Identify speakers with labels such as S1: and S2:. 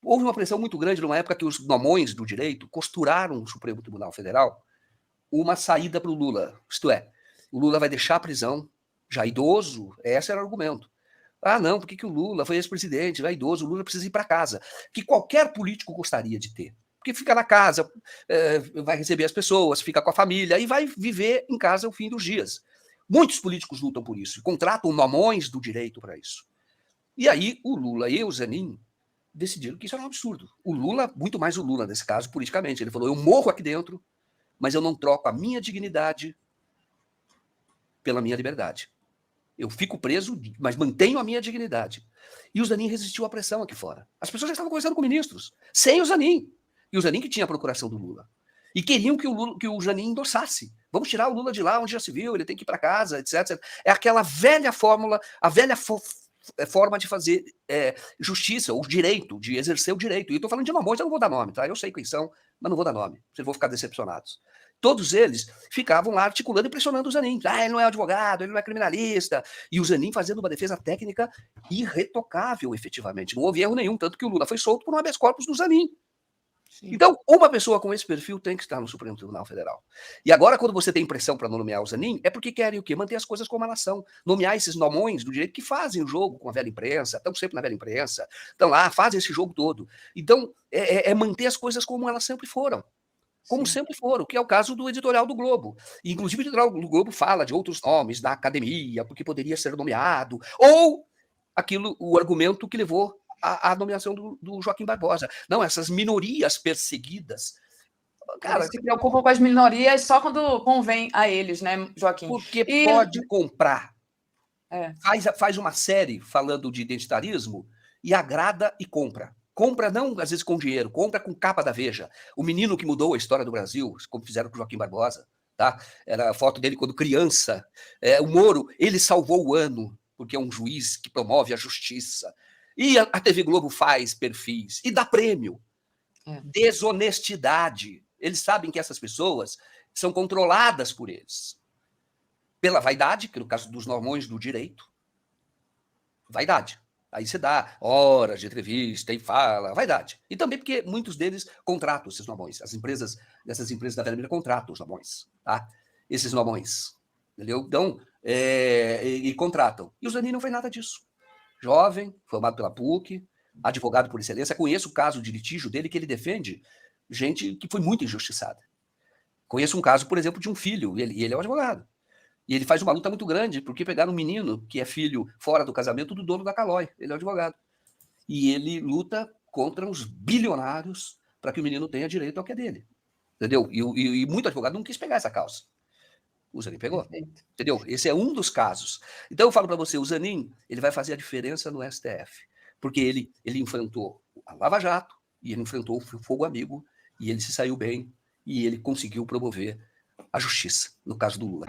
S1: houve uma pressão muito grande numa época que os nomões do direito costuraram no Supremo Tribunal Federal uma saída para o Lula. Isto é, o Lula vai deixar a prisão, já idoso, esse era o argumento. Ah, não, por que o Lula foi ex-presidente, já idoso, o Lula precisa ir para casa. Que qualquer político gostaria de ter. Porque fica na casa, vai receber as pessoas, fica com a família e vai viver em casa o fim dos dias. Muitos políticos lutam por isso, contratam nomões do direito para isso. E aí o Lula e o Zanin decidiram que isso era um absurdo. O Lula, muito mais o Lula nesse caso, politicamente, ele falou, eu morro aqui dentro, mas eu não troco a minha dignidade pela minha liberdade. Eu fico preso, mas mantenho a minha dignidade. E o Zanin resistiu à pressão aqui fora. As pessoas já estavam conversando com ministros, sem o Zanin. E o Zanin que tinha a procuração do Lula. E queriam que o Zanin endossasse. Vamos tirar o Lula de lá, onde já se viu, ele tem que ir para casa, etc. É aquela velha fórmula, a velha forma de fazer justiça, o direito, de exercer o direito. E eu estou falando de nomões, eu não vou dar nome, tá? Eu sei quem são, mas não vou dar nome. Vocês vão ficar decepcionados. Todos eles ficavam lá articulando e pressionando o Zanin. Ah, ele não é advogado, ele não é criminalista. E o Zanin fazendo uma defesa técnica irretocável, efetivamente. Não houve erro nenhum, tanto que o Lula foi solto por um habeas corpus do Zanin. Sim. Então, uma pessoa com esse perfil tem que estar no Supremo Tribunal Federal. E agora, quando você tem pressão para nomear o Zanin, é porque querem o quê? Manter as coisas como elas são. Nomear esses nomões do direito que fazem o jogo com a velha imprensa, estão sempre na velha imprensa, estão lá, fazem esse jogo todo. Então, é manter as coisas como elas sempre foram. Como Sim. sempre foram, que é o caso do editorial do Globo. E, inclusive, o editorial do Globo fala de outros nomes da academia, porque poderia ser nomeado, ou o argumento que levou à nomeação do Joaquim Barbosa. Não, essas minorias perseguidas.
S2: Cara, eles se preocupam com as minorias só quando convém a eles, né, Joaquim?
S1: Porque pode comprar. Faz uma série falando de identitarismo e agrada e compra. Compra não, às vezes, com dinheiro, compra com capa da Veja. O menino que mudou a história do Brasil, como fizeram com o Joaquim Barbosa, tá? Era a foto dele quando criança. O Moro, ele salvou o ano, porque é um juiz que promove a justiça. E a TV Globo faz perfis e dá prêmio. Desonestidade. Eles sabem que essas pessoas são controladas por eles. Pela vaidade, que no caso dos normões do direito, vaidade. Aí você dá horas de entrevista e fala, vaidade. E também porque muitos deles contratam esses nomões. As empresas, dessas empresas da velha mídia contratam os nomões, tá? Esses nomões, entendeu? Então, e contratam. E o Zanin não fez nada disso. Jovem, formado pela PUC, advogado por excelência. Conheço o caso de litígio dele que ele defende gente que foi muito injustiçada. Conheço um caso, por exemplo, de um filho, e ele é um advogado. E ele faz uma luta muito grande, porque pegaram um menino que é filho fora do casamento do dono da Calói, ele é um advogado. E ele luta contra os bilionários para que o menino tenha direito ao que é dele. Entendeu? E muito advogado não quis pegar essa causa. O Zanin pegou. Perfeito. Entendeu? Esse é um dos casos. Então eu falo para você, o Zanin, ele vai fazer a diferença no STF. Porque ele enfrentou a Lava Jato, e ele enfrentou o Fogo Amigo, e ele se saiu bem, e ele conseguiu promover a justiça, no caso do Lula.